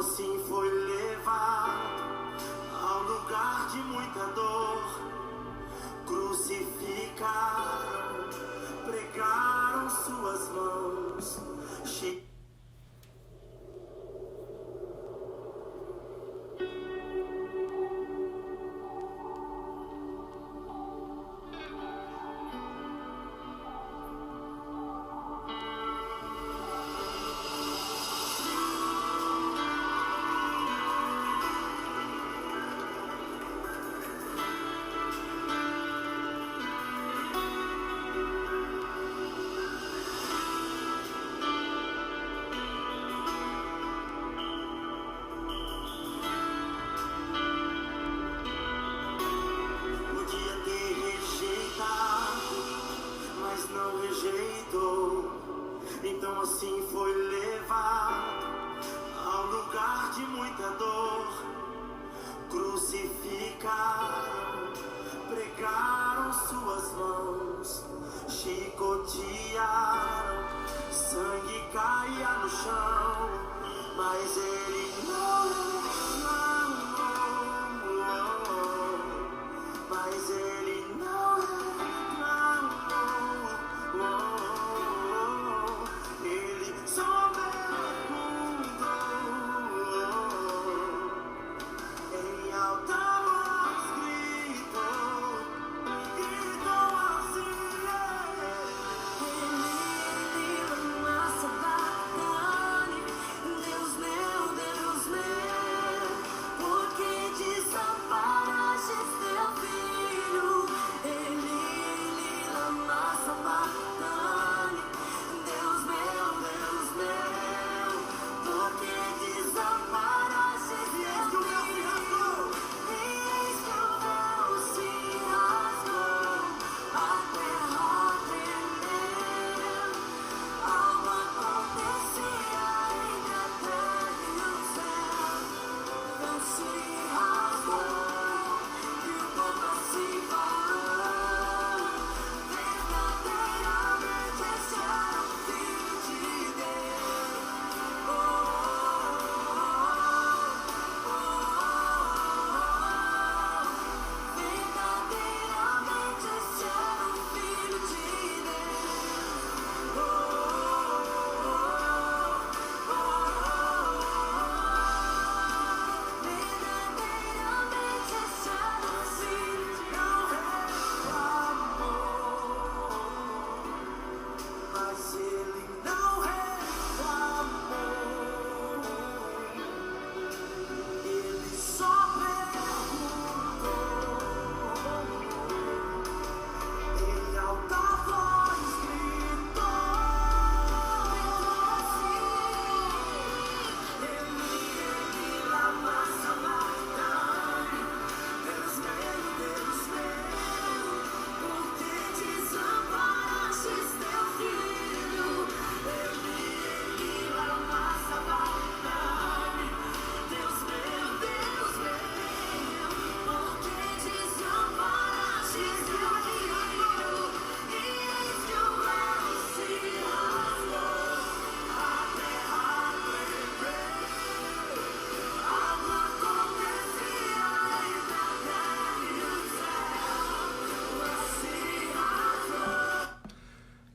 assim foi levado ao lugar de muita dor. Crucificaram, pregaram suas mãos. Então assim foi levado ao lugar de muita dor. Crucificaram, pregaram suas mãos, chicotearam, sangue caía no chão, mas ele não, mas ele não.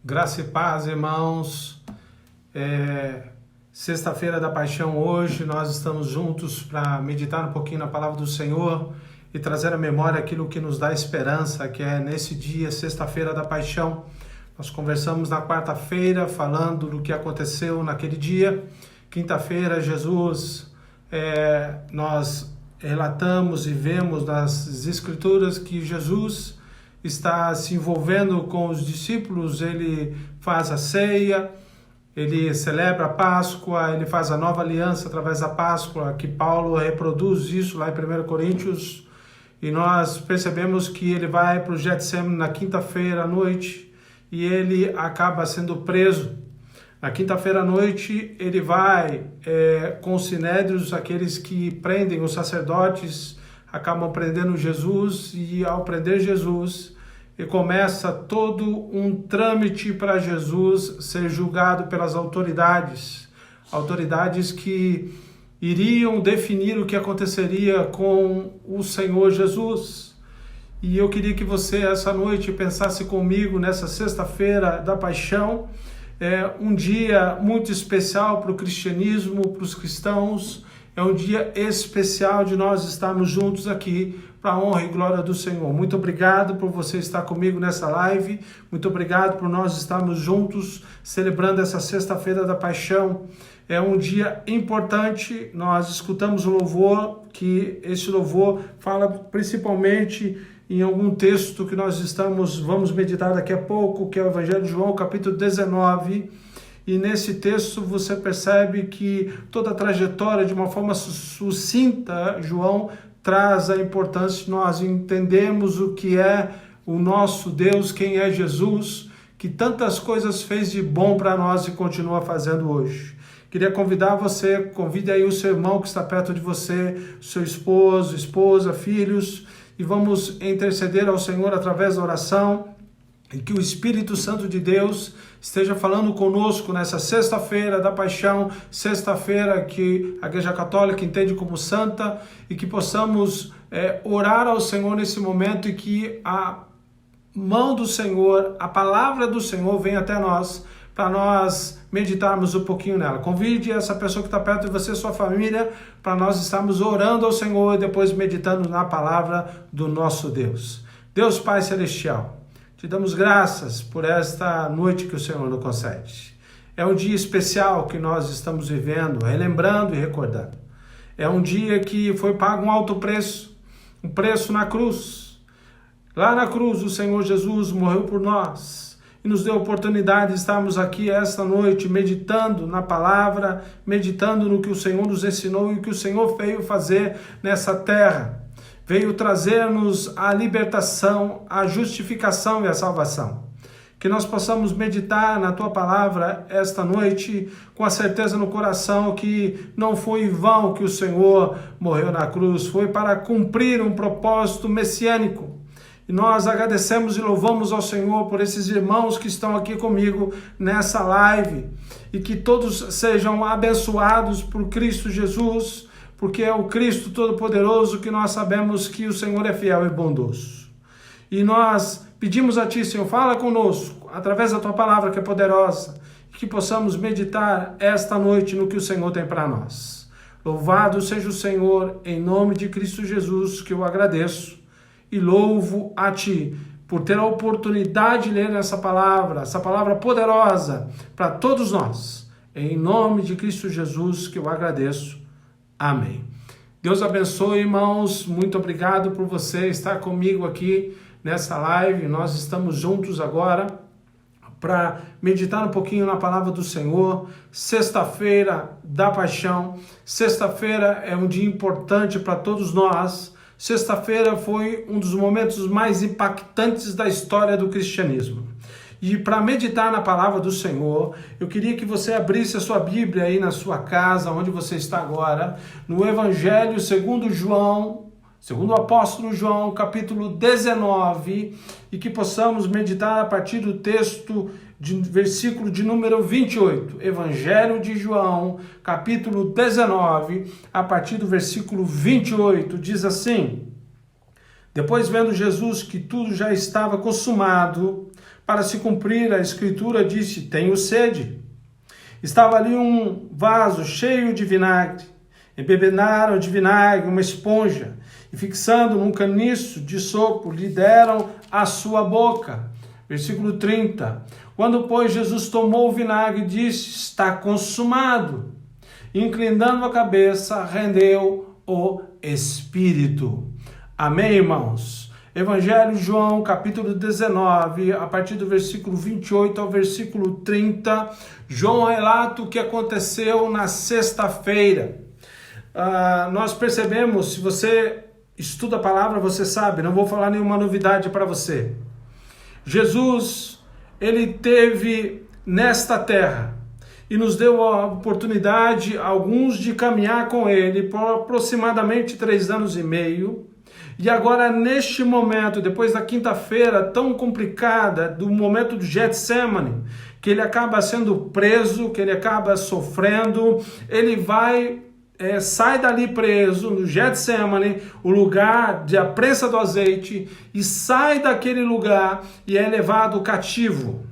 Graça e paz, irmãos. Sexta-feira da Paixão hoje, nós estamos juntos para meditar um pouquinho na Palavra do Senhor e trazer à memória aquilo que nos dá esperança, que é nesse dia, Sexta-feira da Paixão. Nós conversamos na quarta-feira falando do que aconteceu naquele dia. Quinta-feira, Jesus, nós relatamos e vemos nas Escrituras que Jesus está se envolvendo com os discípulos, ele faz a ceia, ele celebra a Páscoa, ele faz a nova aliança através da Páscoa, que Paulo reproduz isso lá em 1 Coríntios, e nós percebemos que ele vai para o Getsemane na quinta-feira à noite, e ele acaba sendo preso. Na quinta-feira à noite, ele vai com os sinédrios, aqueles que prendem os sacerdotes, acabam prendendo Jesus, e ao prender Jesus, e começa todo um trâmite para Jesus ser julgado pelas autoridades que iriam definir o que aconteceria com o Senhor Jesus. E eu queria que você, essa noite, pensasse comigo nessa sexta-feira da paixão. É um dia muito especial para o cristianismo, para os cristãos. É um dia especial de nós estarmos juntos aqui para a honra e glória do Senhor. Muito obrigado por você estar comigo nessa live. Muito obrigado por nós estarmos juntos celebrando essa sexta-feira da paixão. É um dia importante. Nós escutamos o louvor, que esse louvor fala principalmente em algum texto que nós vamos meditar daqui a pouco, que é o Evangelho de João, capítulo 19. E nesse texto você percebe que toda a trajetória, de uma forma sucinta, João traz a importância de nós entendermos o que é o nosso Deus, quem é Jesus, que tantas coisas fez de bom para nós e continua fazendo hoje. Queria convidar você, convide aí o seu irmão que está perto de você, seu esposo, esposa, filhos, e vamos interceder ao Senhor através da oração, e que o Espírito Santo de Deus esteja falando conosco nessa sexta-feira da paixão, sexta-feira que a Igreja Católica entende como santa, e que possamos orar ao Senhor nesse momento, e que a mão do Senhor, a palavra do Senhor venha até nós, para nós meditarmos um pouquinho nela. Convide essa pessoa que está perto de você, sua família, para nós estarmos orando ao Senhor e depois meditando na palavra do nosso Deus. Deus Pai Celestial, te damos graças por esta noite que o Senhor nos concede. É um dia especial que nós estamos vivendo, relembrando e recordando. É um dia que foi pago um alto preço, um preço na cruz. Lá na cruz o Senhor Jesus morreu por nós e nos deu a oportunidade de estarmos aqui esta noite meditando na palavra, meditando no que o Senhor nos ensinou e o que o Senhor veio fazer nessa terra. Veio trazer-nos a libertação, a justificação e a salvação. Que nós possamos meditar na Tua palavra esta noite com a certeza no coração que não foi em vão que o Senhor morreu na cruz, foi para cumprir um propósito messiânico. E nós agradecemos e louvamos ao Senhor por esses irmãos que estão aqui comigo nessa live, e que todos sejam abençoados por Cristo Jesus, porque é o Cristo Todo-Poderoso que nós sabemos que o Senhor é fiel e bondoso. E nós pedimos a Ti, Senhor, fala conosco, através da Tua palavra que é poderosa, que possamos meditar esta noite no que o Senhor tem para nós. Louvado seja o Senhor, em nome de Cristo Jesus, que eu agradeço e louvo a Ti por ter a oportunidade de ler essa palavra poderosa para todos nós. Em nome de Cristo Jesus que eu agradeço. Amém. Deus abençoe, irmãos. Muito obrigado por você estar comigo aqui nessa live. Nós estamos juntos agora para meditar um pouquinho na palavra do Senhor. Sexta-feira da paixão. Sexta-feira é um dia importante para todos nós. Sexta-feira foi um dos momentos mais impactantes da história do cristianismo. E para meditar na palavra do Senhor, eu queria que você abrisse a sua Bíblia aí na sua casa, onde você está agora, no Evangelho segundo João, segundo o apóstolo João, capítulo 19, e que possamos meditar a partir do texto, versículo de número 28. Evangelho de João, capítulo 19, a partir do versículo 28, diz assim: Depois, vendo Jesus que tudo já estava consumado, para se cumprir a escritura, disse: Tenho sede. Estava ali um vaso cheio de vinagre. Embebedaram de vinagre uma esponja e, fixando num caniço de sopro, lhe deram a sua boca. Versículo 30. Quando, pois, Jesus tomou o vinagre, disse: Está consumado. Inclinando a cabeça, rendeu o Espírito. Amém, irmãos? Evangelho de João, capítulo 19, a partir do versículo 28 ao versículo 30, João relata o que aconteceu na sexta-feira. Nós percebemos, se você estuda a palavra, você sabe, não vou falar nenhuma novidade para você. Jesus, ele teve nesta terra e nos deu a oportunidade, alguns, de caminhar com ele por aproximadamente 3 anos e meio. E agora, neste momento, depois da quinta-feira tão complicada, do momento do Getsemane, que ele acaba sendo preso, que ele acaba sofrendo, ele vai sai dali preso no Getsemane, o lugar de a prensa do azeite, e sai daquele lugar e é levado cativo.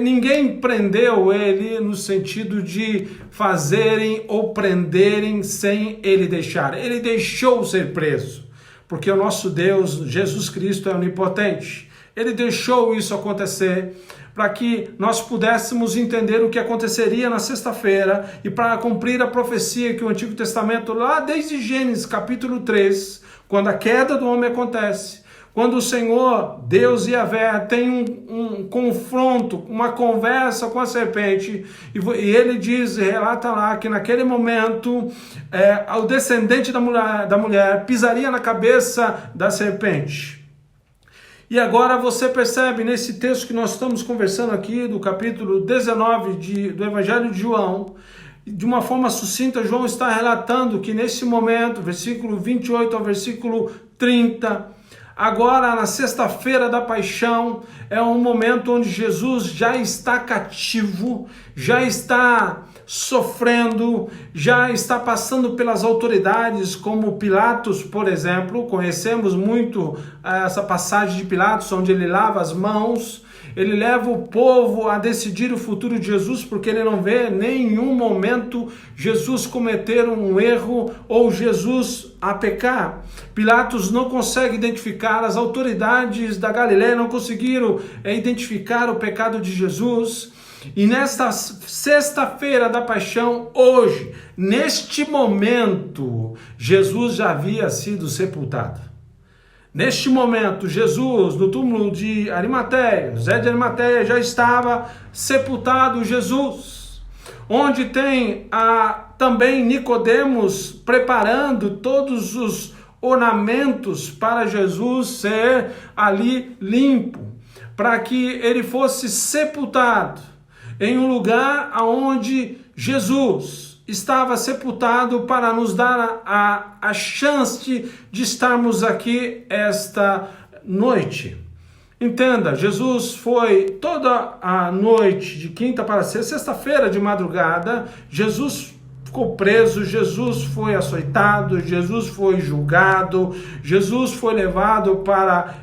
Ninguém prendeu ele no sentido de fazerem ou prenderem sem ele deixar. Ele deixou ser preso, porque o nosso Deus, Jesus Cristo, é onipotente. Ele deixou isso acontecer para que nós pudéssemos entender o que aconteceria na sexta-feira e para cumprir a profecia que o Antigo Testamento, lá desde Gênesis capítulo 3, quando a queda do homem acontece, quando o Senhor, Deus e Yahvé, tem um confronto, uma conversa com a serpente, e ele diz, relata lá, que naquele momento o descendente da mulher pisaria na cabeça da serpente. E agora você percebe nesse texto que nós estamos conversando aqui, do capítulo 19 do Evangelho de João, de uma forma sucinta, João está relatando que nesse momento, versículo 28 ao versículo 30, agora na sexta-feira da paixão, é um momento onde Jesus já está cativo, já está sofrendo, já está passando pelas autoridades, como Pilatos, por exemplo. Conhecemos muito essa passagem de Pilatos, onde ele lava as mãos, ele leva o povo a decidir o futuro de Jesus, porque ele não vê em nenhum momento Jesus cometer um erro ou Jesus a pecar. Pilatos não consegue identificar, as autoridades da Galileia não conseguiram identificar o pecado de Jesus. E nesta sexta-feira da paixão, hoje, neste momento, Jesus já havia sido sepultado. Neste momento, Jesus, no túmulo de Arimateia, José de Arimateia, já estava sepultado Jesus. Onde tem também Nicodemos preparando todos os ornamentos para Jesus ser ali limpo, para que ele fosse sepultado em um lugar onde Jesus estava sepultado, para nos dar a chance de estarmos aqui esta noite. Entenda, Jesus foi toda a noite, de quinta para sexta-feira de madrugada, Jesus ficou preso, Jesus foi açoitado, Jesus foi julgado, Jesus foi levado para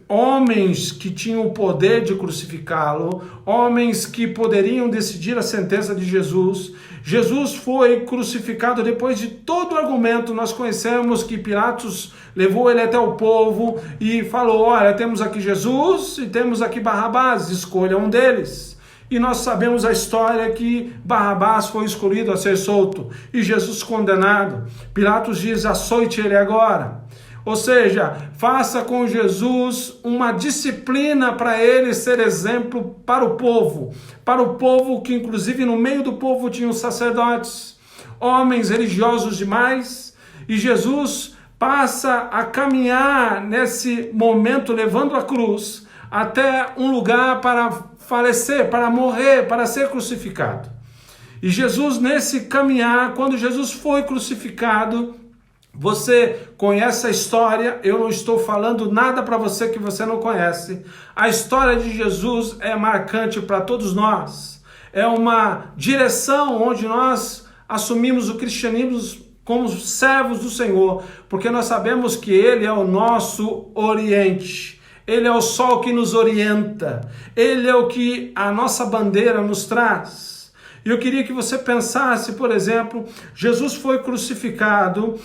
homens que tinham o poder de crucificá-lo, homens que poderiam decidir a sentença de Jesus. Jesus foi crucificado depois de todo o argumento. Nós conhecemos que Pilatos levou ele até o povo e falou: olha, temos aqui Jesus e temos aqui Barrabás, escolha um deles. E nós sabemos a história que Barrabás foi escolhido a ser solto e Jesus condenado. Pilatos diz: açoite ele agora. Ou seja, faça com Jesus uma disciplina para ele ser exemplo para o povo que inclusive no meio do povo tinham sacerdotes, homens religiosos demais, e Jesus passa a caminhar nesse momento levando a cruz até um lugar para falecer, para morrer, para ser crucificado. E Jesus, nesse caminhar, quando Jesus foi crucificado, você conhece a história, eu não estou falando nada para você que você não conhece. A história de Jesus é marcante para todos nós. É uma direção onde nós assumimos o cristianismo como servos do Senhor, porque nós sabemos que Ele é o nosso oriente. Ele é o sol que nos orienta. Ele é o que a nossa bandeira nos traz. E eu queria que você pensasse, por exemplo, Jesus foi crucificado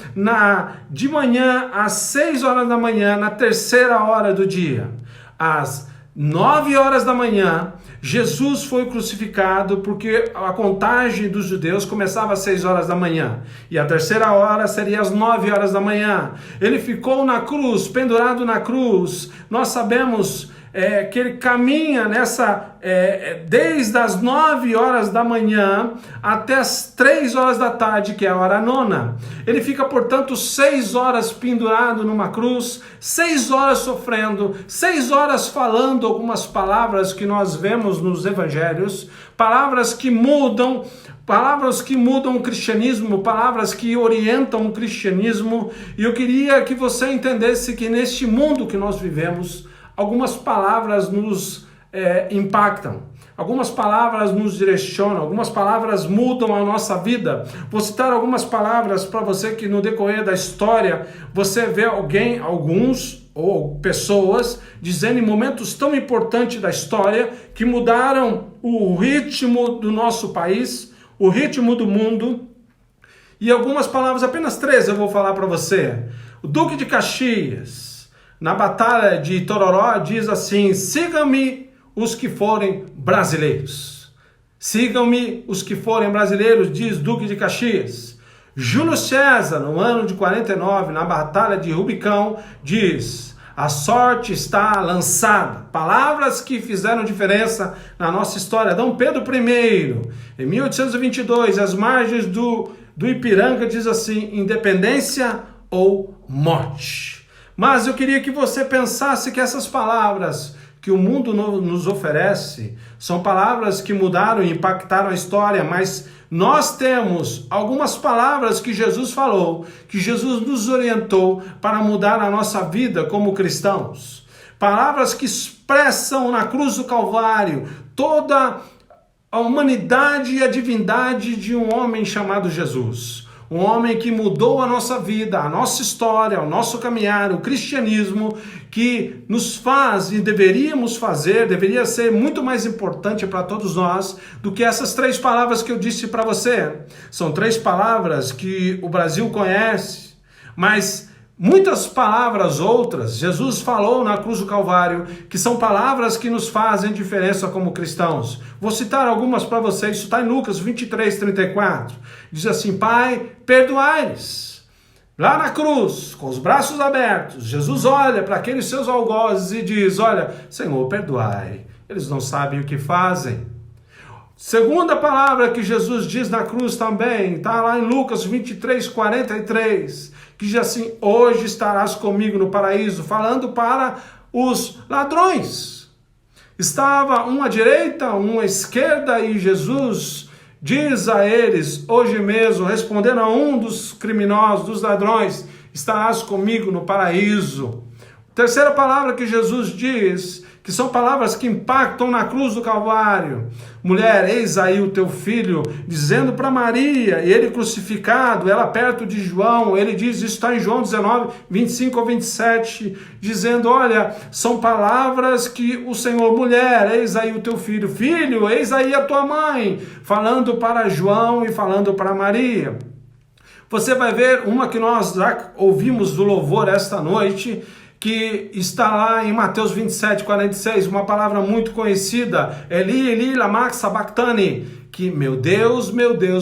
de manhã às 6 horas da manhã, na terceira hora do dia. Às 9 horas da manhã, Jesus foi crucificado, porque a contagem dos judeus começava às 6 horas da manhã. E a terceira hora seria às 9 horas da manhã. Ele ficou na cruz, pendurado na cruz. Nós sabemos que ele caminha desde as 9 horas da manhã até as 3 horas da tarde, que é a hora nona. Ele fica, portanto, 6 horas pendurado numa cruz, 6 horas sofrendo, 6 horas falando algumas palavras que nós vemos nos evangelhos, palavras que mudam o cristianismo, palavras que orientam o cristianismo. E eu queria que você entendesse que neste mundo que nós vivemos, algumas palavras nos impactam. Algumas palavras nos direcionam, algumas palavras mudam a nossa vida. Vou citar algumas palavras para você que no decorrer da história você vê alguns ou pessoas dizendo em momentos tão importantes da história que mudaram o ritmo do nosso país, o ritmo do mundo. E algumas palavras, apenas 3 eu vou falar para você. O Duque de Caxias, na Batalha de Tororó, diz assim: sigam-me os que forem brasileiros. Sigam-me os que forem brasileiros, diz Duque de Caxias. Júlio César, no ano de 49, na Batalha de Rubicão, diz: a sorte está lançada. Palavras que fizeram diferença na nossa história. Dom Pedro I, em 1822, às margens do Ipiranga, diz assim: independência ou morte. Mas eu queria que você pensasse que essas palavras que o mundo nos oferece são palavras que mudaram e impactaram a história, mas nós temos algumas palavras que Jesus falou, que Jesus nos orientou para mudar a nossa vida como cristãos. Palavras que expressam na cruz do Calvário toda a humanidade e a divindade de um homem chamado Jesus. Um homem que mudou a nossa vida, a nossa história, o nosso caminhar, o cristianismo, que nos faz e deveria ser muito mais importante para todos nós do que essas 3 palavras que eu disse para você. São 3 palavras que o Brasil conhece, mas muitas palavras outras, Jesus falou na cruz do Calvário, que são palavras que nos fazem diferença como cristãos. Vou citar algumas para vocês, isso está em Lucas 23:34. Diz assim: Pai, perdoai-lhes. Lá na cruz, com os braços abertos, Jesus olha para aqueles seus algozes e diz: olha, Senhor, perdoai, eles não sabem o que fazem. Segunda palavra que Jesus diz na cruz também, está lá em Lucas 23:43, que diz assim: hoje estarás comigo no paraíso, falando para os ladrões. Estava um à direita, um à esquerda, e Jesus diz a eles, hoje mesmo, respondendo a um dos criminosos, dos ladrões: estarás comigo no paraíso. Terceira palavra que Jesus diz, que são palavras que impactam na cruz do Calvário: mulher, eis aí o teu filho, dizendo para Maria, e ele crucificado, ela perto de João, ele diz, isso está em João 19:25-27, dizendo, olha, são palavras que o Senhor, mulher, eis aí o teu filho, filho, eis aí a tua mãe, falando para João e falando para Maria. Você vai ver uma que nós já ouvimos do louvor esta noite, que está lá em Mateus 27:46, uma palavra muito conhecida, Eli, Eli, lama sabachthani, que, meu Deus,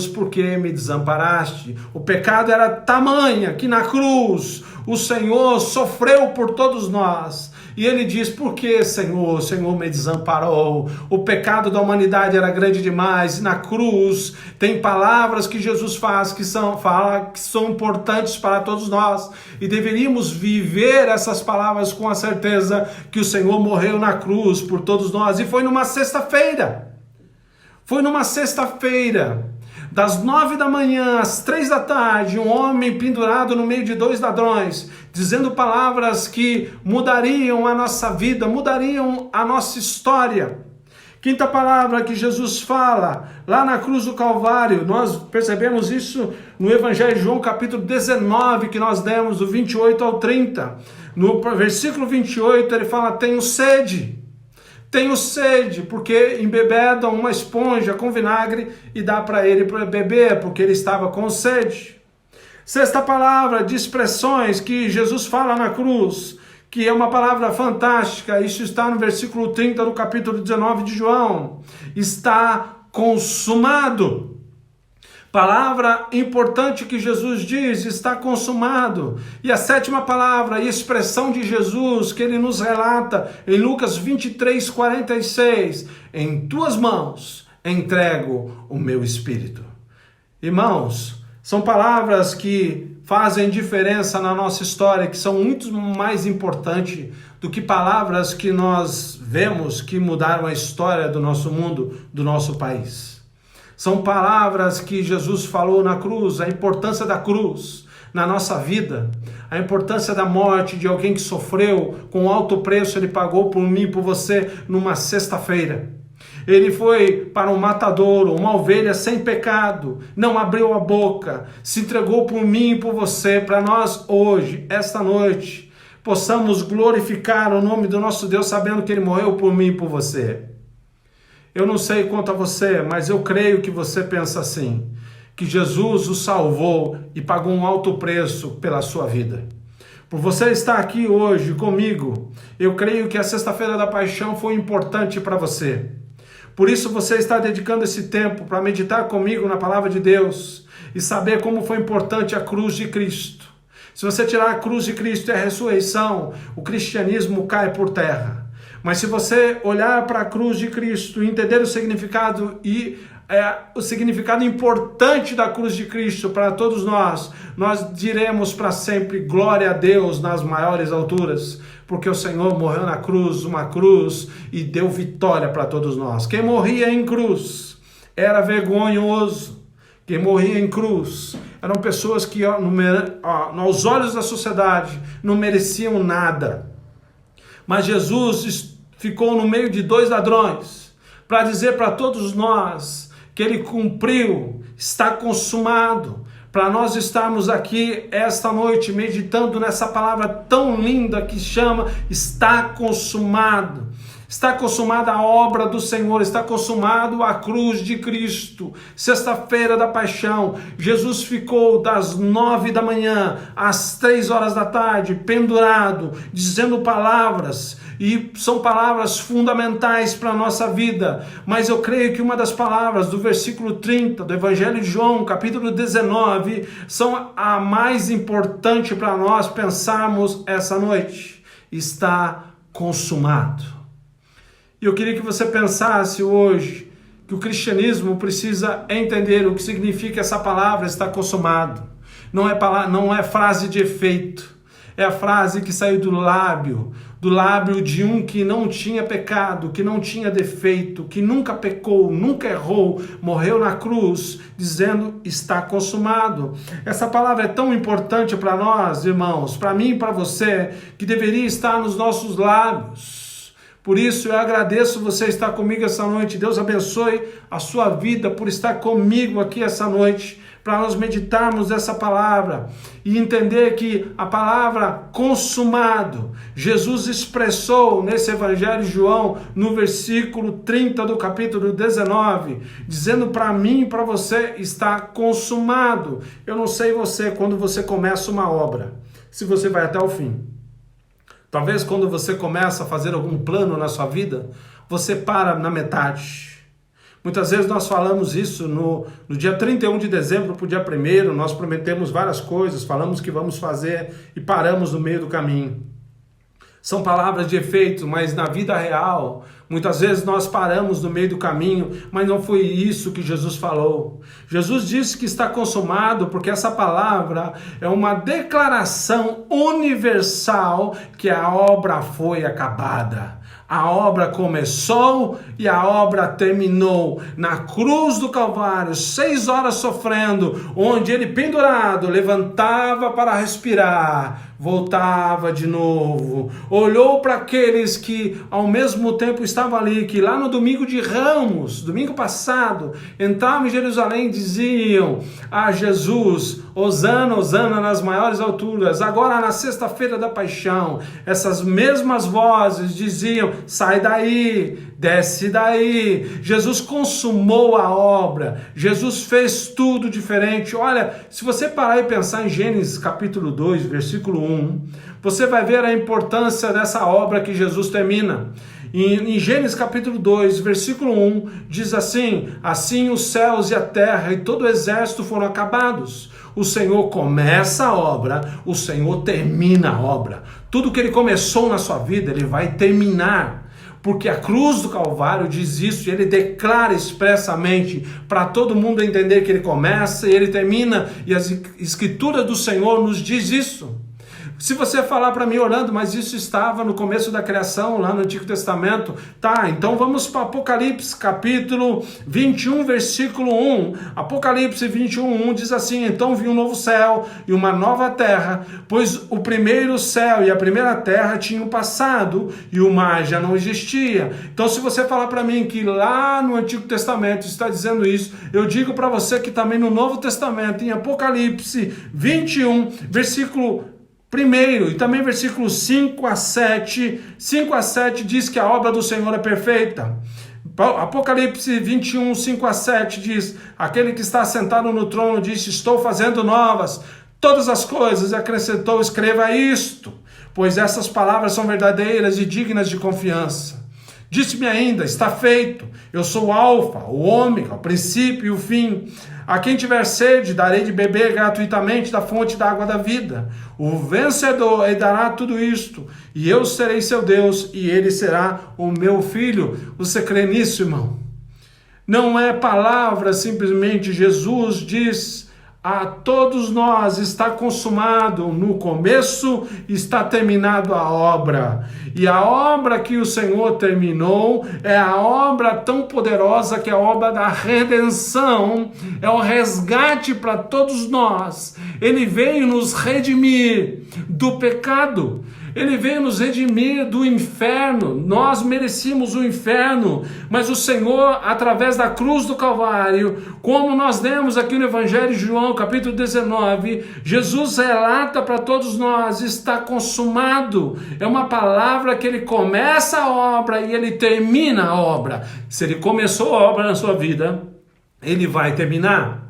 por que me desamparaste? O pecado era tamanha que na cruz o Senhor sofreu por todos nós. E ele diz, por que, Senhor? O Senhor me desamparou. O pecado da humanidade era grande demais. E na cruz tem palavras que Jesus fala que são importantes para todos nós. E deveríamos viver essas palavras com a certeza que o Senhor morreu na cruz por todos nós. E foi numa sexta-feira. Das 9 da manhã às 3 da tarde, um homem pendurado no meio de 2 ladrões, dizendo palavras que mudariam a nossa vida, mudariam a nossa história. Quinta palavra que Jesus fala, lá na cruz do Calvário, nós percebemos isso no Evangelho de João, capítulo 19, que nós demos, do 28 ao 30. No versículo 28, ele fala, tenho sede, porque embebedam uma esponja com vinagre e dá para ele beber, porque ele estava com sede. Sexta palavra de expressões que Jesus fala na cruz, que é uma palavra fantástica, isso está no versículo 30 do capítulo 19 de João. Está consumado. Palavra importante que Jesus diz, está consumado. E a sétima palavra e expressão de Jesus que ele nos relata em Lucas 23:46, em tuas mãos entrego o meu espírito. Irmãos, são palavras que fazem diferença na nossa história, que são muito mais importantes do que palavras que nós vemos que mudaram a história do nosso mundo, do nosso país. São palavras que Jesus falou na cruz, a importância da cruz. na nossa vida, a importância da morte de alguém que sofreu com alto preço, ele pagou por mim e por você numa sexta-feira. Ele foi para um matadouro, uma ovelha sem pecado, não abriu a boca, se entregou por mim e por você, para nós hoje, esta noite, possamos glorificar o nome do nosso Deus, sabendo que Ele morreu por mim e por você. Eu não sei quanto a você, mas eu creio que você pensa assim, que Jesus o salvou e pagou um alto preço pela sua vida. Por você estar aqui hoje comigo, eu creio que a Sexta-feira da Paixão foi importante para você. Por isso você está dedicando esse tempo para meditar comigo na Palavra de Deus e saber como foi importante a cruz de Cristo. Se você tirar a cruz de Cristo e a ressurreição, o cristianismo cai por terra. Mas se você olhar para a cruz de Cristo e entender o significado o significado importante da cruz de Cristo para todos nós diremos para sempre glória a Deus nas maiores alturas, porque o Senhor morreu na cruz, uma cruz, e deu vitória para todos nós. Quem morria em cruz era vergonhoso. Quem morria em cruz eram pessoas que aos olhos da sociedade não mereciam nada. Mas Jesus ficou no meio de dois ladrões para dizer para todos nós que Ele cumpriu, está consumado, para nós estarmos aqui esta noite meditando nessa palavra tão linda que chama está consumado. Está consumada a obra do Senhor, está consumado a cruz de Cristo. Sexta-feira da Paixão, Jesus ficou das 9 da manhã às 3 horas da tarde, pendurado, dizendo palavras, e são palavras fundamentais para a nossa vida, mas eu creio que uma das palavras do versículo 30 do Evangelho de João, capítulo 19, são a mais importante para nós pensarmos essa noite. Está consumado. E eu queria que você pensasse hoje que o cristianismo precisa entender o que significa essa palavra está consumado. Não é frase de efeito, é a frase que saiu do lábio de um que não tinha pecado, que não tinha defeito, que nunca pecou, nunca errou, morreu na cruz, dizendo está consumado. Essa palavra é tão importante para nós, irmãos, para mim e para você, que deveria estar nos nossos lábios. Por isso eu agradeço você estar comigo essa noite. Deus abençoe a sua vida por estar comigo aqui essa noite, para nós meditarmos essa palavra e entender que a palavra consumado, Jesus expressou nesse Evangelho de João, no versículo 30 do capítulo 19, dizendo para mim e para você, está consumado. Eu não sei você, quando você começa uma obra, se você vai até o fim. Talvez quando você começa a fazer algum plano na sua vida, você para na metade. Muitas vezes nós falamos isso no dia 31 de dezembro para o dia 1º, nós prometemos várias coisas, falamos que vamos fazer e paramos no meio do caminho. São palavras de efeito, mas na vida real, muitas vezes nós paramos no meio do caminho, mas não foi isso que Jesus falou. Jesus disse que está consumado porque essa palavra é uma declaração universal que a obra foi acabada. A obra começou e a obra terminou na cruz do Calvário, 6 horas sofrendo, onde ele pendurado levantava para respirar, voltava de novo, olhou para aqueles que ao mesmo tempo estavam ali, que lá no domingo de Ramos, domingo passado, entravam em Jerusalém e diziam a Jesus, Hosana, Hosana nas maiores alturas. Agora na sexta-feira da Paixão, essas mesmas vozes diziam, sai daí, desce daí. Jesus consumou a obra, Jesus fez tudo diferente. Olha, se você parar e pensar em Gênesis capítulo 2, versículo 1, você vai ver a importância dessa obra que Jesus termina. Em Gênesis capítulo 2, versículo 1, diz assim, assim os céus e a terra e todo o exército foram acabados. O Senhor começa a obra, o Senhor termina a obra. Tudo que Ele começou na sua vida, Ele vai terminar. Porque a cruz do Calvário diz isso, e Ele declara expressamente para todo mundo entender que Ele começa e Ele termina, e as Escrituras do Senhor nos diz isso. Se você falar para mim, Orlando, mas isso estava no começo da criação, lá no Antigo Testamento. Tá, então vamos para Apocalipse, capítulo 21, versículo 1. Apocalipse 21, 1 diz assim: então vi um novo céu e uma nova terra, pois o primeiro céu e a primeira terra tinham passado e o mar já não existia. Então, se você falar para mim que lá no Antigo Testamento está dizendo isso, eu digo para você que também no Novo Testamento, em Apocalipse 21, versículo 1 e também versículos 5 a 7 diz que a obra do Senhor é perfeita. Apocalipse 21, 5 a 7 diz: aquele que está sentado no trono disse: estou fazendo novas todas as coisas, e acrescentou: escreva isto, pois essas palavras são verdadeiras e dignas de confiança. Disse-me ainda: está feito, eu sou o Alfa, o Ômega, o princípio e o fim. A quem tiver sede, darei de beber gratuitamente da fonte da água da vida. O vencedor herdará tudo isto, e eu serei seu Deus, e ele será o meu filho. Você crê nisso, irmão? Não é palavra, simplesmente Jesus diz a todos nós: está consumado, no começo está terminado a obra. E a obra que o Senhor terminou é a obra tão poderosa que é a obra da redenção, é o resgate para todos nós. Ele veio nos redimir do pecado. Ele veio nos redimir do inferno. Nós merecíamos o inferno, mas o Senhor, através da cruz do Calvário, como nós lemos aqui no Evangelho de João, capítulo 19, Jesus relata para todos nós: está consumado. É uma palavra que ele começa a obra e ele termina a obra. Se ele começou a obra na sua vida, ele vai terminar.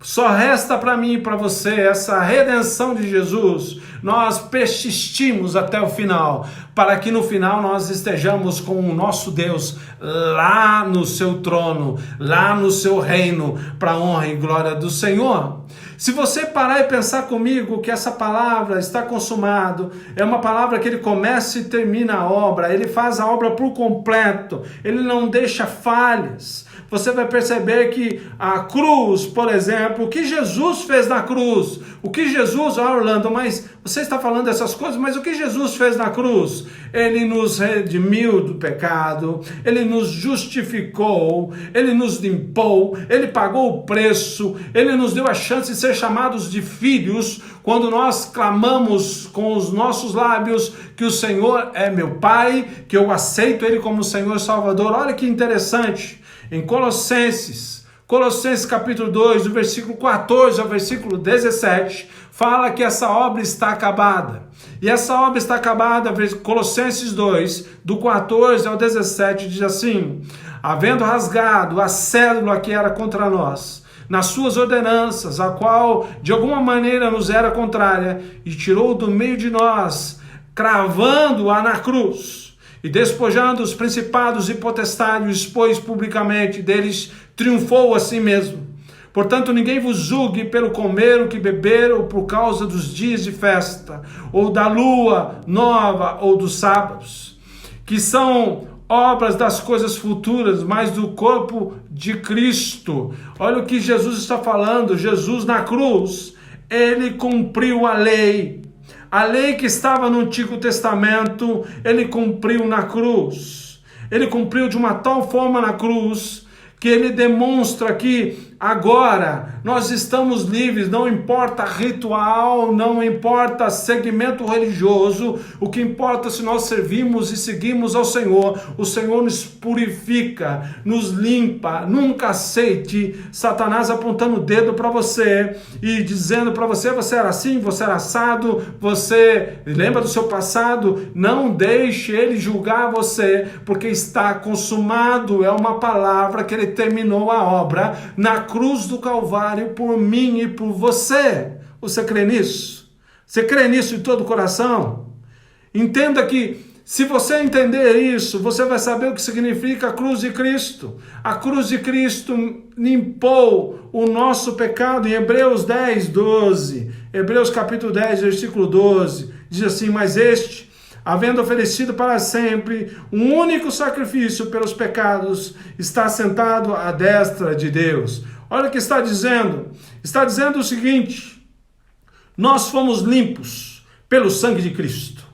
Só resta para mim e para você essa redenção de Jesus. Nós persistimos até o final, para que no final nós estejamos com o nosso Deus lá no seu trono, lá no seu reino, para a honra e glória do Senhor. Se você parar e pensar comigo que essa palavra está consumado, é uma palavra que ele começa e termina a obra, ele faz a obra por completo, ele não deixa falhas. Você vai perceber que a cruz, por exemplo, o que Jesus fez na cruz, o que Jesus, Orlando, mas você está falando dessas coisas, mas o que Jesus fez na cruz? Ele nos redimiu do pecado, ele nos justificou, ele nos limpou, ele pagou o preço, ele nos deu a chance de ser chamados de filhos, quando nós clamamos com os nossos lábios que o Senhor é meu Pai, que eu aceito ele como Senhor e Salvador. Olha que interessante. Em Colossenses capítulo 2, do versículo 14 ao versículo 17, fala que essa obra está acabada. E essa obra está acabada, Colossenses 2, do 14 ao 17, diz assim: havendo rasgado a cédula que era contra nós, nas suas ordenanças, a qual de alguma maneira nos era contrária, e tirou do meio de nós, cravando-a na cruz, e despojando os principados e potestades, expôs publicamente, deles triunfou a si mesmo. Portanto, ninguém vos julgue pelo comer o que beber, ou por causa dos dias de festa, ou da lua nova, ou dos sábados, que são obras das coisas futuras, mas do corpo de Cristo. Olha o que Jesus está falando. Jesus na cruz, ele cumpriu a lei. A lei que estava no Antigo Testamento, ele cumpriu na cruz. Ele cumpriu de uma tal forma na cruz, que ele demonstra que agora nós estamos livres, não importa ritual, não importa segmento religioso, o que importa se nós servimos e seguimos ao Senhor. O Senhor nos purifica, nos limpa. Nunca aceite Satanás apontando o dedo para você e dizendo para você: você era assim, você era assado, você lembra do seu passado. Não deixe ele julgar você, porque está consumado. É uma palavra que ele terminou a obra na cruz do Calvário por mim e por você. Você crê nisso? Você crê nisso de todo o coração? Entenda que se você entender isso, você vai saber o que significa a cruz de Cristo. A cruz de Cristo limpou o nosso pecado. Em Hebreus 10, 12, Hebreus capítulo 10, versículo 12, diz assim: mas este, havendo oferecido para sempre um único sacrifício pelos pecados, está sentado à destra de Deus. Olha o que está dizendo. Está dizendo o seguinte: nós fomos limpos pelo sangue de Cristo.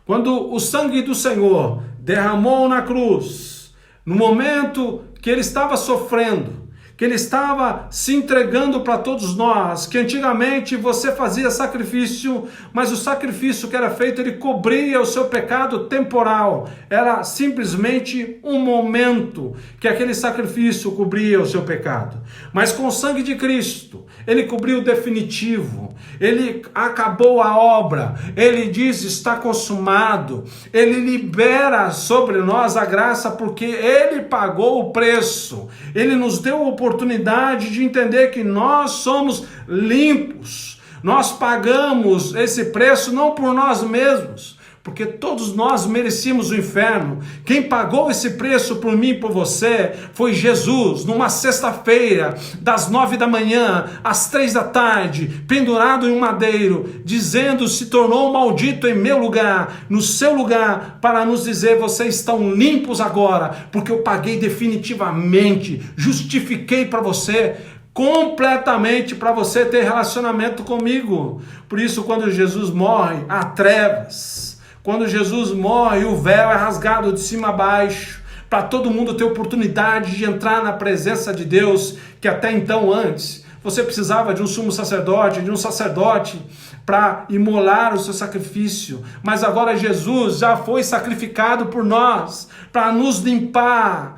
Quando o sangue do Senhor derramou na cruz, no momento que ele estava sofrendo, que ele estava se entregando para todos nós, que antigamente você fazia sacrifício, mas o sacrifício que era feito, ele cobria o seu pecado temporal, era simplesmente um momento que aquele sacrifício cobria o seu pecado, mas com o sangue de Cristo, ele cobriu o definitivo, ele acabou a obra, ele diz está consumado, ele libera sobre nós a graça porque ele pagou o preço, ele nos deu a oportunidade de entender que nós somos limpos, nós pagamos esse preço não por nós mesmos, porque todos nós merecíamos o inferno. Quem pagou esse preço por mim e por você foi Jesus, numa sexta-feira, das 9 da manhã às 3 da tarde, pendurado em um madeiro, dizendo, se tornou maldito em meu lugar, no seu lugar, para nos dizer, vocês estão limpos agora, porque eu paguei definitivamente, justifiquei para você, completamente para você ter relacionamento comigo. Por isso, quando Jesus morre, há trevas. Quando Jesus morre, o véu é rasgado de cima a baixo, para todo mundo ter oportunidade de entrar na presença de Deus, que até então, antes, você precisava de um sumo sacerdote, de um sacerdote, para imolar o seu sacrifício. Mas agora Jesus já foi sacrificado por nós, para nos limpar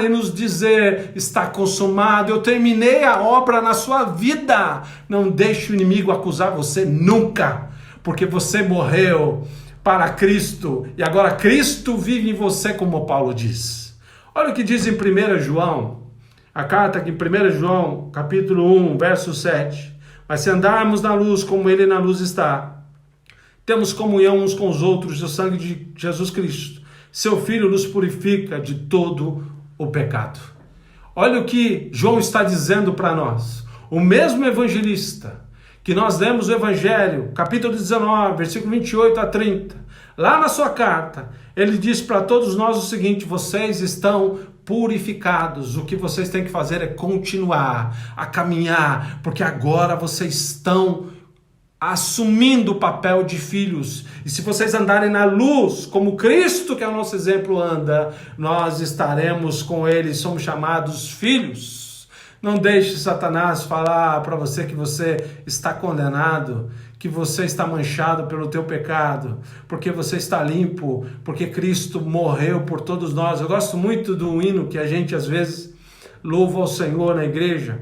e nos dizer, está consumado, eu terminei a obra na sua vida. Não deixe o inimigo acusar você nunca, porque você morreu para Cristo, e agora Cristo vive em você, como Paulo diz. Olha o que diz em 1 João, a carta aqui em 1 João, capítulo 1, verso 7. Mas se andarmos na luz, como ele na luz está, temos comunhão uns com os outros, e o sangue de Jesus Cristo, seu Filho, nos purifica de todo o pecado. Olha o que João está dizendo para nós. O mesmo evangelista que nós lemos o Evangelho, capítulo 19, versículo 28 a 30, lá na sua carta, ele diz para todos nós o seguinte: vocês estão purificados, o que vocês têm que fazer é continuar a caminhar, porque agora vocês estão assumindo o papel de filhos, e se vocês andarem na luz, como Cristo, que é o nosso exemplo, anda, nós estaremos com ele, somos chamados filhos. Não deixe Satanás falar para você que você está condenado, que você está manchado pelo teu pecado, porque você está limpo, porque Cristo morreu por todos nós. Eu gosto muito do hino que a gente às vezes louva ao Senhor na igreja,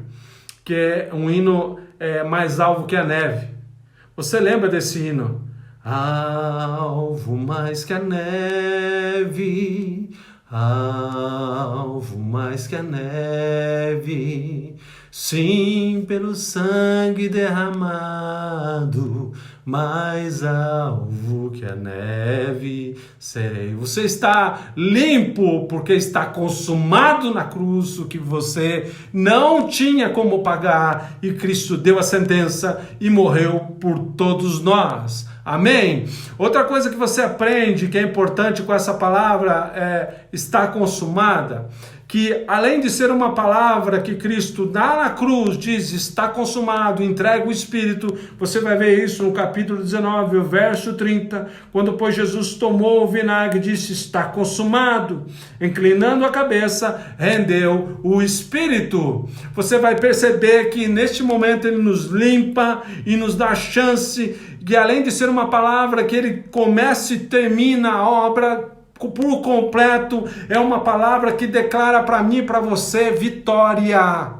que é um hino mais alvo que a neve. Você lembra desse hino? Alvo mais que a neve, alvo mais que a neve, sim, pelo sangue derramado, mais alvo que a neve serei. Você está limpo porque está consumado na cruz o que você não tinha como pagar, e Cristo deu a sentença e morreu por todos nós. Amém? Outra coisa que você aprende que é importante com essa palavra é está consumada, que além de ser uma palavra que Cristo dá na cruz, diz está consumado, entrega o Espírito, você vai ver isso no capítulo 19, o verso 30, quando pois Jesus tomou o vinagre, disse está consumado, inclinando a cabeça, rendeu o Espírito. Você vai perceber que neste momento ele nos limpa e nos dá chance, que além de ser uma palavra que ele começa e termina a obra por completo, é uma palavra que declara para mim e para você vitória.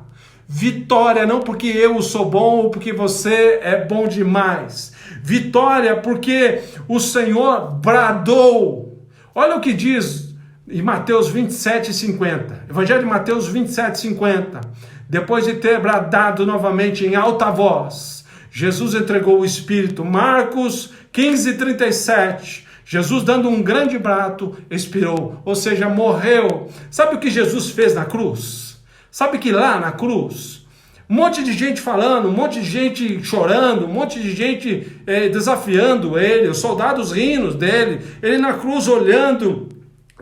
Vitória não porque eu sou bom ou porque você é bom demais. Vitória porque o Senhor bradou. Olha o que diz em Mateus 27:50. Evangelho de Mateus 27:50. Depois de ter bradado novamente em alta voz, Jesus entregou o Espírito. Marcos 15:37. Jesus, dando um grande brado, expirou, ou seja, morreu. Sabe o que Jesus fez na cruz? Sabe que lá na cruz, um monte de gente falando, um monte de gente chorando, um monte de gente desafiando ele, os soldados rindo dele, ele na cruz olhando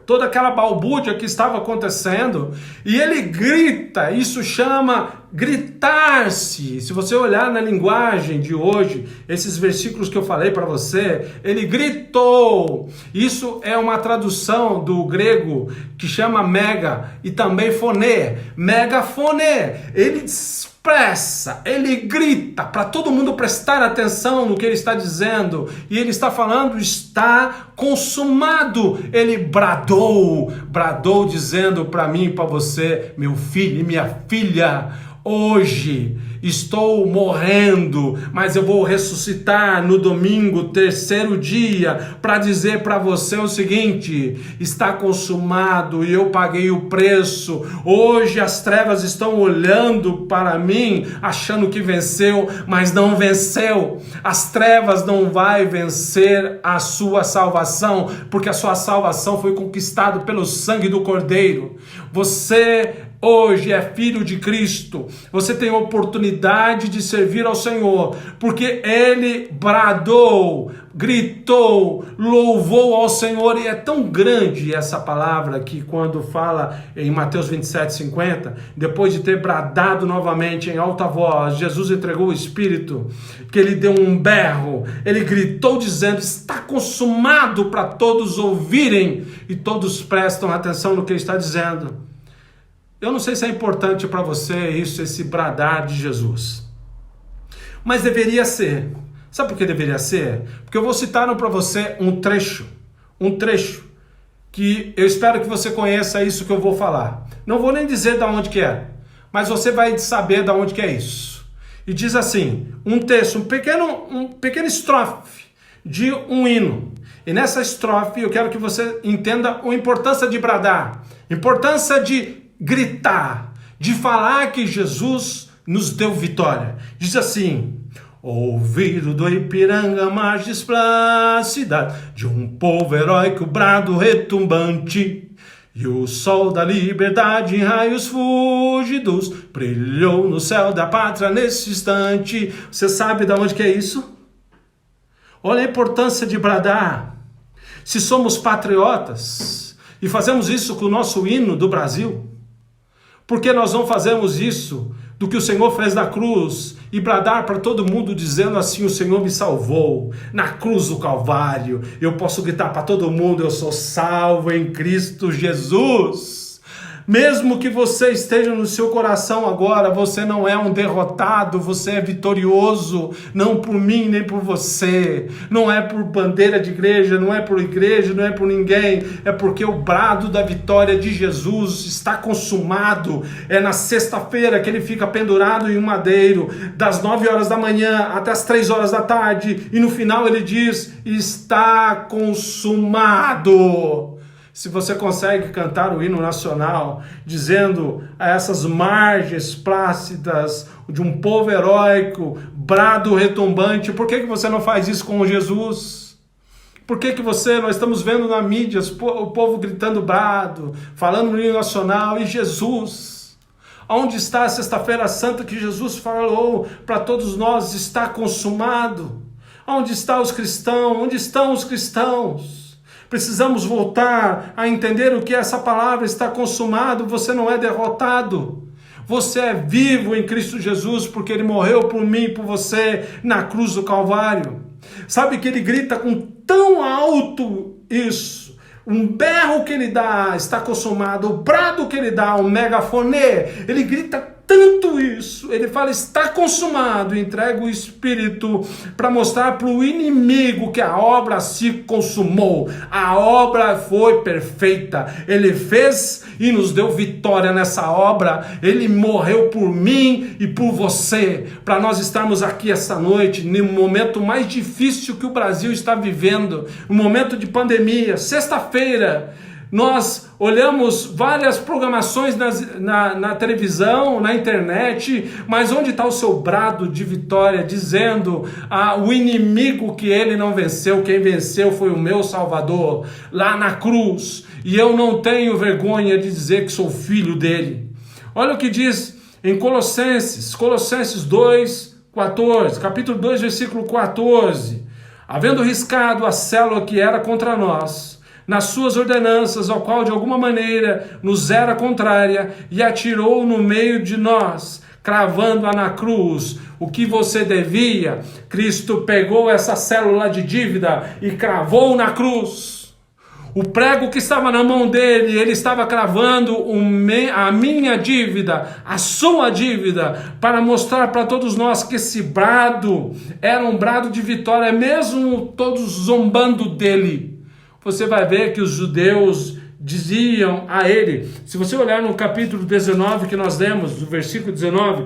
toda aquela balbúrdia que estava acontecendo, e ele grita. Isso chama gritar-se. Se você olhar na linguagem de hoje, esses versículos que eu falei para você, ele gritou. Isso é uma tradução do grego que chama mega e também foné. Megafone. Ele expressa, ele grita para todo mundo prestar atenção no que ele está dizendo, e ele está falando, está consumado. Ele bradou dizendo para mim e para você, meu filho e minha filha, hoje estou morrendo, mas eu vou ressuscitar no domingo, terceiro dia, para dizer para você o seguinte: está consumado e eu paguei o preço. Hoje as trevas estão olhando para mim, achando que venceu, mas não venceu. As trevas não vai vencer a sua salvação, porque a sua salvação foi conquistada pelo sangue do Cordeiro. Você hoje é filho de Cristo, você tem a oportunidade de servir ao Senhor, porque ele bradou, gritou, louvou ao Senhor, e é tão grande essa palavra que quando fala em Mateus 27:50, depois de ter bradado novamente em alta voz, Jesus entregou o Espírito, que ele deu um berro, ele gritou dizendo, está consumado, para todos ouvirem, e todos prestam atenção no que ele está dizendo. Eu não sei se é importante para você isso, esse bradar de Jesus, mas deveria ser. Sabe por que deveria ser? Porque eu vou citar para você um trecho, que eu espero que você conheça isso que eu vou falar. Não vou nem dizer de onde que é, mas você vai saber de onde que é isso. E diz assim, um texto, um pequeno estrofe de um hino. E nessa estrofe eu quero que você entenda a importância de bradar, importância de gritar, de falar que Jesus nos deu vitória. Diz assim: ouvido do Ipiranga, margens plácidas, de um povo heróico, brado retumbante, e o sol da liberdade em raios fúlgidos brilhou no céu da pátria nesse instante. Você sabe de onde que é isso? Olha a importância de bradar. Se somos patriotas e fazemos isso com o nosso hino do Brasil, por que nós não fazemos isso do que o Senhor fez na cruz e bradar para todo mundo dizendo assim: o Senhor me salvou na cruz do Calvário? Eu posso gritar para todo mundo: eu sou salvo em Cristo Jesus. Mesmo que você esteja no seu coração agora, você não é um derrotado, você é vitorioso, não por mim nem por você, não é por bandeira de igreja, não é por igreja, não é por ninguém, é porque o brado da vitória de Jesus está consumado. É na sexta-feira que ele fica pendurado em um madeiro, das 9 horas da manhã até as 3 horas da tarde, e no final ele diz: está consumado. Se você consegue cantar o hino nacional, dizendo a essas margens plácidas de um povo heróico, brado retumbante, por que você não faz isso com Jesus? Por que nós estamos vendo na mídia o povo gritando brado, falando no hino nacional, e Jesus? Onde está a sexta-feira santa que Jesus falou para todos nós: está consumado? Onde estão os cristãos? Onde estão os cristãos? Precisamos voltar a entender o que essa palavra está consumado. Você não é derrotado. Você é vivo em Cristo Jesus, porque ele morreu por mim e por você na cruz do Calvário. Sabe que ele grita com tão alto isso, um berro que ele dá, está consumado, o brado que ele dá, um megafone, ele grita tanto isso, ele fala: está consumado, e entrega o Espírito para mostrar para o inimigo que a obra se consumou, a obra foi perfeita, ele fez e nos deu vitória nessa obra, ele morreu por mim e por você, para nós estarmos aqui essa noite, no momento mais difícil que o Brasil está vivendo, um momento de pandemia. Sexta-feira, nós olhamos várias programações na televisão, na internet, mas onde está o seu brado de vitória, dizendo o inimigo que ele não venceu, quem venceu foi o meu Salvador, lá na cruz, e eu não tenho vergonha de dizer que sou filho dele. Olha o que diz em Colossenses 2:14, capítulo 2, versículo 14, havendo riscado a célula que era contra nós, nas suas ordenanças, ao qual de alguma maneira nos era contrária, e atirou no meio de nós, cravando-a na cruz. O que você devia, Cristo pegou essa célula de dívida e cravou na cruz. O prego que estava na mão dele, ele estava cravando a minha dívida, a sua dívida, para mostrar para todos nós que esse brado era um brado de vitória, mesmo todos zombando dele. Você vai ver que os judeus diziam a ele, se você olhar no capítulo 19 que nós lemos, do versículo 19,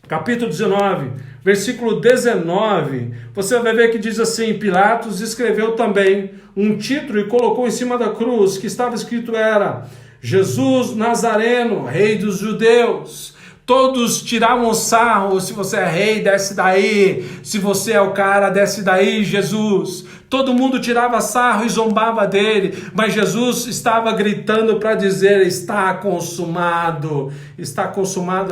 capítulo 19, versículo 19, você vai ver que diz assim: Pilatos escreveu também um título e colocou em cima da cruz, que estava escrito era: Jesus Nazareno, Rei dos Judeus. Todos tiravam sarro: se você é rei, desce daí, se você é o cara, desce daí, Jesus. Todo mundo tirava sarro e zombava dele, mas Jesus estava gritando para dizer: está consumado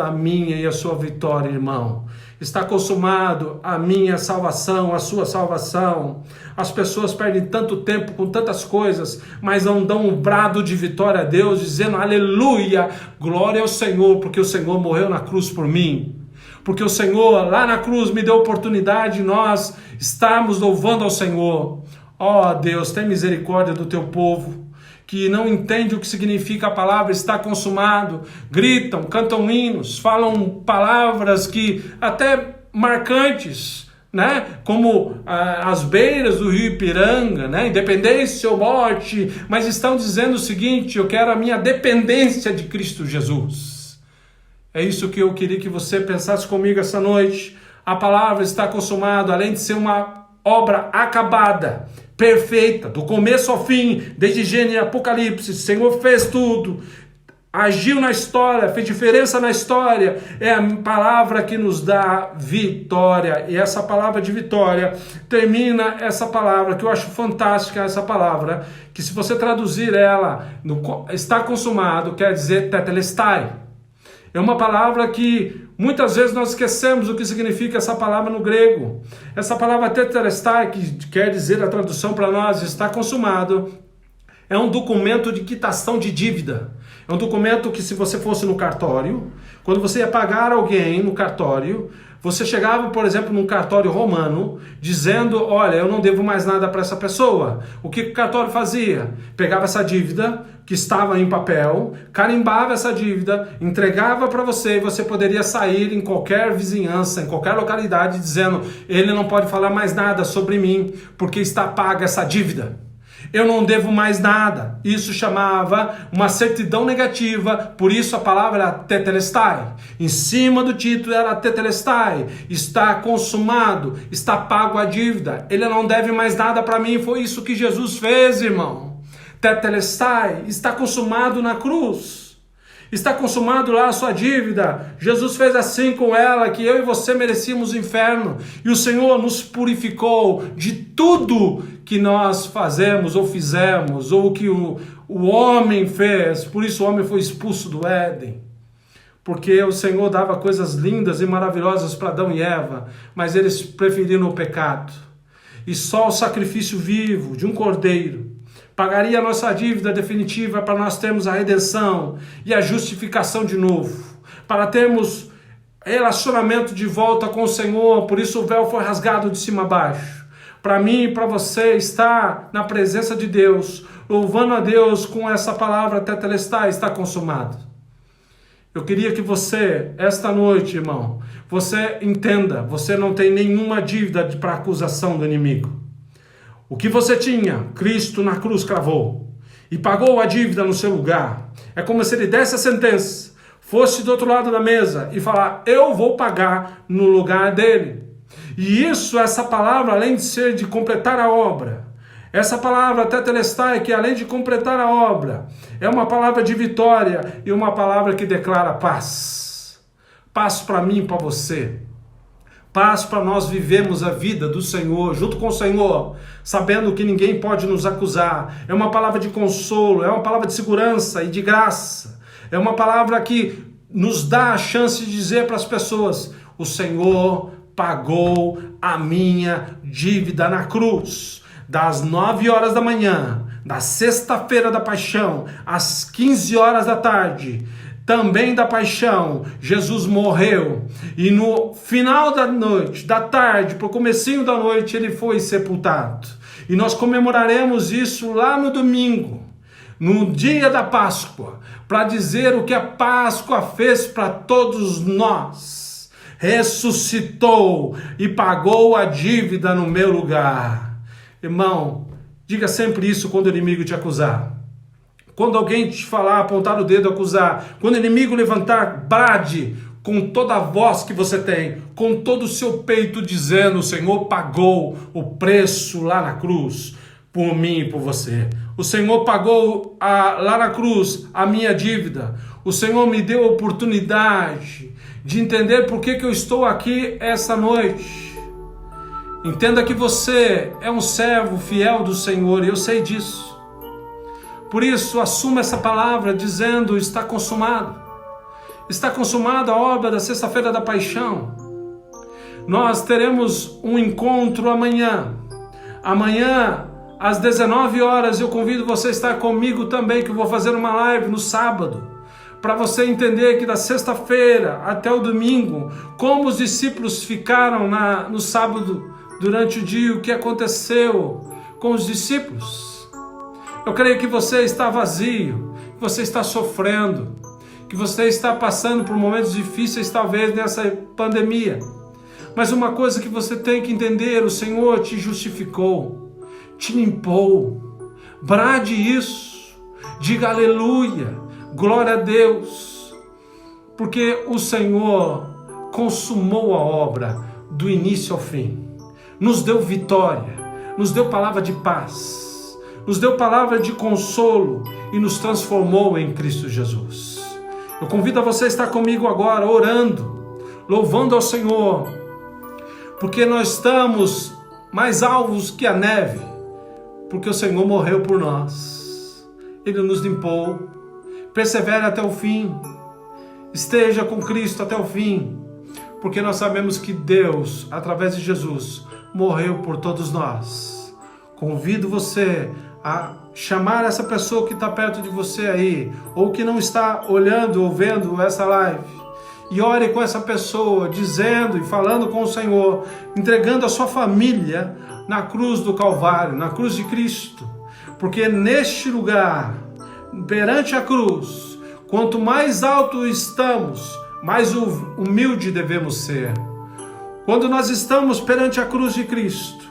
a minha e a sua vitória, irmão. Está consumado a minha salvação, a sua salvação. As pessoas perdem tanto tempo com tantas coisas, mas não dão um brado de vitória a Deus, dizendo: aleluia, glória ao Senhor, porque o Senhor morreu na cruz por mim. Porque o Senhor lá na cruz me deu a oportunidade de nós estarmos louvando ao Senhor. Ó Deus, tem misericórdia do teu povo, que não entende o que significa a palavra está consumado, gritam, cantam hinos, falam palavras que até marcantes, né? Como as beiras do rio Ipiranga, né? Independência ou morte, mas estão dizendo o seguinte: eu quero a minha dependência de Cristo Jesus. É isso que eu queria que você pensasse comigo essa noite. A palavra está consumada, além de ser uma obra acabada, perfeita, do começo ao fim, desde Gênesis e Apocalipse. O Senhor fez tudo, agiu na história, fez diferença na história. É a palavra que nos dá vitória. E essa palavra de vitória termina essa palavra, que eu acho fantástica, essa palavra, que se você traduzir ela, está consumado, quer dizer tetelestai. É uma palavra que muitas vezes nós esquecemos o que significa essa palavra no grego. Essa palavra tetelestai, que quer dizer a tradução para nós, está consumado, é um documento de quitação de dívida. É um documento que, se você fosse no cartório, quando você ia pagar alguém no cartório, você chegava, por exemplo, num cartório romano, dizendo: olha, eu não devo mais nada para essa pessoa. O que o cartório fazia? Pegava essa dívida que estava em papel, carimbava essa dívida, entregava para você, e você poderia sair em qualquer vizinhança, em qualquer localidade, dizendo: ele não pode falar mais nada sobre mim, porque está paga essa dívida. Eu não devo mais nada. Isso chamava uma certidão negativa, por isso a palavra era tetelestai. Em cima do título era tetelestai. Está consumado, está pago a dívida. Ele não deve mais nada para mim. Foi isso que Jesus fez, irmão. Tetelestai, está consumado na cruz. Está consumado lá a sua dívida. Jesus fez assim com ela, que eu e você merecíamos o inferno. E o Senhor nos purificou de tudo que nós fazemos ou fizemos, ou que o homem fez. Por isso o homem foi expulso do Éden. Porque o Senhor dava coisas lindas e maravilhosas para Adão e Eva, mas eles preferiram o pecado. E só o sacrifício vivo de um cordeiro pagaria a nossa dívida definitiva para nós termos a redenção e a justificação de novo, para termos relacionamento de volta com o Senhor. Por isso o véu foi rasgado de cima a baixo. Para mim e para você estar na presença de Deus, louvando a Deus com essa palavra tetelestai, está consumado. Eu queria que você, esta noite, irmão, você entenda, você não tem nenhuma dívida para acusação do inimigo. O que você tinha, Cristo na cruz cravou e pagou a dívida no seu lugar. É como se ele desse a sentença, fosse do outro lado da mesa e falar: eu vou pagar no lugar dele. E isso, essa palavra, além de ser de completar a obra, essa palavra tetelestai, que além de completar a obra, é uma palavra de vitória e uma palavra que declara paz. Paz para mim e para você. Paz para nós vivemos a vida do Senhor, junto com o Senhor, sabendo que ninguém pode nos acusar. É uma palavra de consolo, é uma palavra de segurança e de graça. É uma palavra que nos dá a chance de dizer para as pessoas: o Senhor pagou a minha dívida na cruz. das 9 horas da manhã, da sexta-feira da paixão, às 15 horas da tarde, também da paixão, Jesus morreu, e no final da noite, da tarde, pro comecinho da noite, ele foi sepultado. E nós comemoraremos isso lá no domingo, no dia da Páscoa, para dizer o que a Páscoa fez para todos nós. Ressuscitou e pagou a dívida no meu lugar. Irmão, diga sempre isso quando o inimigo te acusar. Quando alguém te falar, apontar o dedo, acusar, quando o inimigo levantar, brade com toda a voz que você tem, com todo o seu peito, dizendo: o Senhor pagou o preço lá na cruz, por mim e por você. O Senhor pagou lá na cruz a minha dívida. O Senhor me deu a oportunidade de entender por que eu estou aqui essa noite. Entenda que você é um servo fiel do Senhor, e eu sei disso. Por isso, assuma essa palavra dizendo: está consumado. Está consumada a obra da sexta-feira da paixão. Nós teremos um encontro amanhã. Amanhã, às 19 horas, eu convido você a estar comigo também, que eu vou fazer uma live no sábado, para você entender que da sexta-feira até o domingo, como os discípulos ficaram no sábado, durante o dia, o que aconteceu com os discípulos. Eu creio que você está vazio, que você está sofrendo, que você está passando por momentos difíceis, talvez nessa pandemia. Mas uma coisa que você tem que entender: o Senhor te justificou, te limpou. Brade isso, diga aleluia, glória a Deus, porque o Senhor consumou a obra do início ao fim, nos deu vitória, nos deu palavra de paz, nos deu palavra de consolo e nos transformou em Cristo Jesus. Eu convido a você a estar comigo agora, orando, louvando ao Senhor, porque nós estamos mais alvos que a neve, porque o Senhor morreu por nós. Ele nos limpou. Persevere até o fim. Esteja com Cristo até o fim, porque nós sabemos que Deus, através de Jesus, morreu por todos nós. Convido você a chamar essa pessoa que está perto de você aí, ou que não está olhando ou vendo essa live, e ore com essa pessoa, dizendo e falando com o Senhor, entregando a sua família na cruz do Calvário, na cruz de Cristo, porque neste lugar, perante a cruz, quanto mais alto estamos, mais humilde devemos ser. Quando nós estamos perante a cruz de Cristo,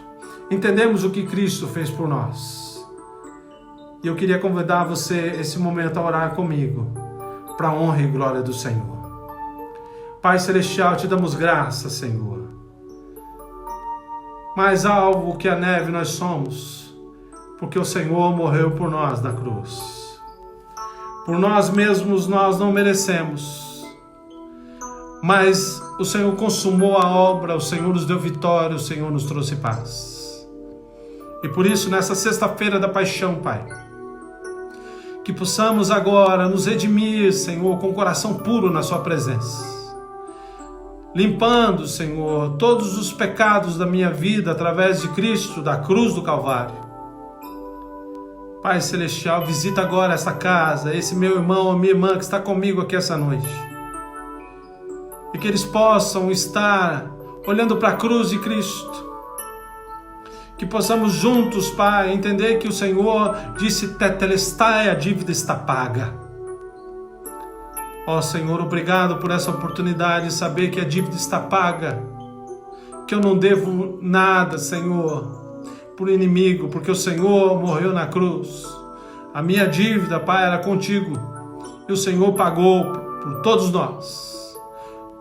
entendemos o que Cristo fez por nós. E eu queria convidar você, esse momento, a orar comigo, para a honra e glória do Senhor. Pai Celestial, te damos graça, Senhor. Mais alvo que a neve nós somos, porque o Senhor morreu por nós na cruz. Por nós mesmos nós não merecemos, mas o Senhor consumou a obra, o Senhor nos deu vitória, o Senhor nos trouxe paz. E por isso, nessa sexta-feira da paixão, Pai, que possamos agora nos redimir, Senhor, com o coração puro na sua presença, limpando, Senhor, todos os pecados da minha vida através de Cristo, da cruz do Calvário. Pai Celestial, visita agora essa casa, esse meu irmão ou minha irmã que está comigo aqui essa noite, e que eles possam estar olhando para a cruz de Cristo. Que possamos juntos, Pai, entender que o Senhor disse: tetelestai, a dívida está paga. Ó Senhor, obrigado por essa oportunidade de saber que a dívida está paga, que eu não devo nada, Senhor, por inimigo, porque o Senhor morreu na cruz. A minha dívida, Pai, era contigo, e o Senhor pagou por todos nós.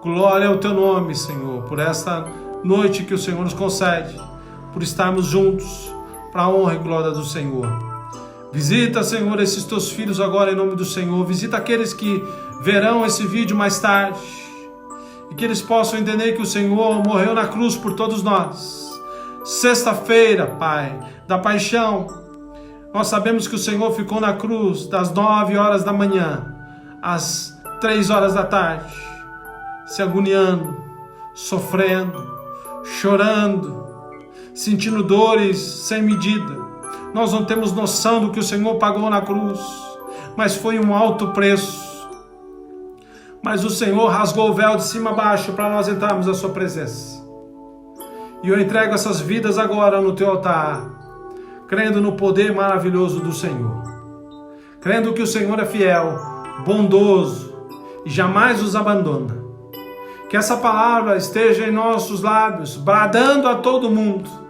Glória ao teu nome, Senhor, por esta noite que o Senhor nos concede, por estarmos juntos, para a honra e glória do Senhor. Visita, Senhor, esses teus filhos agora em nome do Senhor. Visita aqueles que verão esse vídeo mais tarde, e que eles possam entender que o Senhor morreu na cruz por todos nós. Sexta-feira, Pai, da paixão, nós sabemos que o Senhor ficou na cruz das 9 horas da manhã às 3 horas da tarde, se agoniando, sofrendo, chorando, sentindo dores sem medida. Nós não temos noção do que o Senhor pagou na cruz, mas foi um alto preço. Mas o Senhor rasgou o véu de cima a baixo para nós entrarmos na sua presença. E eu entrego essas vidas agora no teu altar, crendo no poder maravilhoso do Senhor, crendo que o Senhor é fiel, bondoso e jamais os abandona. Que essa palavra esteja em nossos lábios, bradando a todo mundo.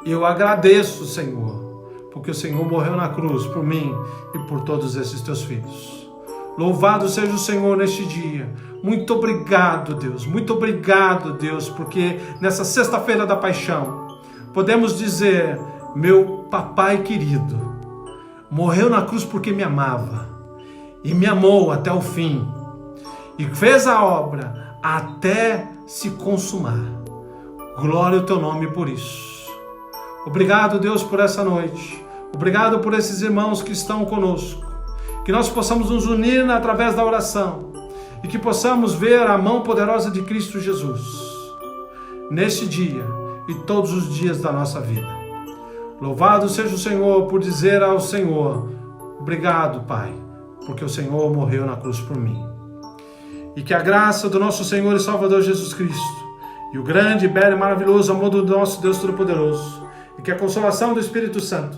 E eu agradeço, Senhor, porque o Senhor morreu na cruz por mim e por todos esses teus filhos. Louvado seja o Senhor neste dia. Muito obrigado, Deus. Muito obrigado, Deus, porque nessa sexta-feira da paixão podemos dizer: meu papai querido morreu na cruz porque me amava e me amou até o fim e fez a obra até se consumar. Glória ao teu nome por isso. Obrigado, Deus, por essa noite. Obrigado por esses irmãos que estão conosco. Que nós possamos nos unir através da oração e que possamos ver a mão poderosa de Cristo Jesus neste dia e todos os dias da nossa vida. Louvado seja o Senhor por dizer ao Senhor: obrigado, Pai, porque o Senhor morreu na cruz por mim. E que a graça do nosso Senhor e Salvador Jesus Cristo e o grande, belo e maravilhoso amor do nosso Deus Todo-Poderoso e que a consolação do Espírito Santo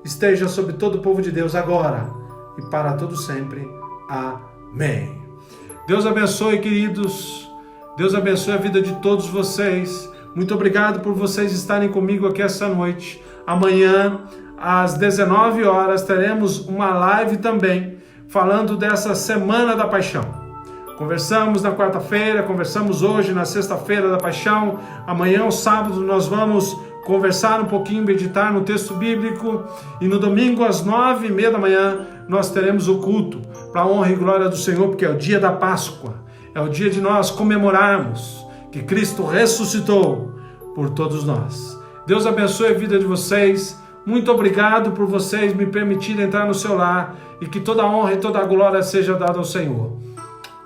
esteja sobre todo o povo de Deus agora e para todo sempre. Amém. Deus abençoe, queridos. Deus abençoe a vida de todos vocês. Muito obrigado por vocês estarem comigo aqui essa noite. Amanhã, às 19 horas, teremos uma live também, falando dessa Semana da Paixão. Conversamos na quarta-feira, conversamos hoje na sexta-feira da Paixão. Amanhã, o sábado, nós vamos conversar um pouquinho, meditar no texto bíblico. E no domingo, às 9h30 da manhã, nós teremos o culto para a honra e glória do Senhor, porque é o dia da Páscoa. É o dia de nós comemorarmos que Cristo ressuscitou por todos nós. Deus abençoe a vida de vocês. Muito obrigado por vocês me permitirem entrar no seu lar e que toda a honra e toda a glória seja dada ao Senhor.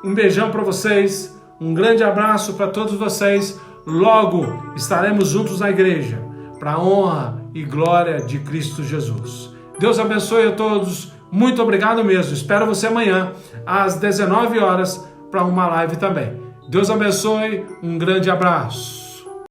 Um beijão para vocês, um grande abraço para todos vocês. Logo estaremos juntos na igreja para a honra e glória de Cristo Jesus. Deus abençoe a todos. Muito obrigado mesmo. Espero você amanhã às 19 horas para uma live também. Deus abençoe. Um grande abraço.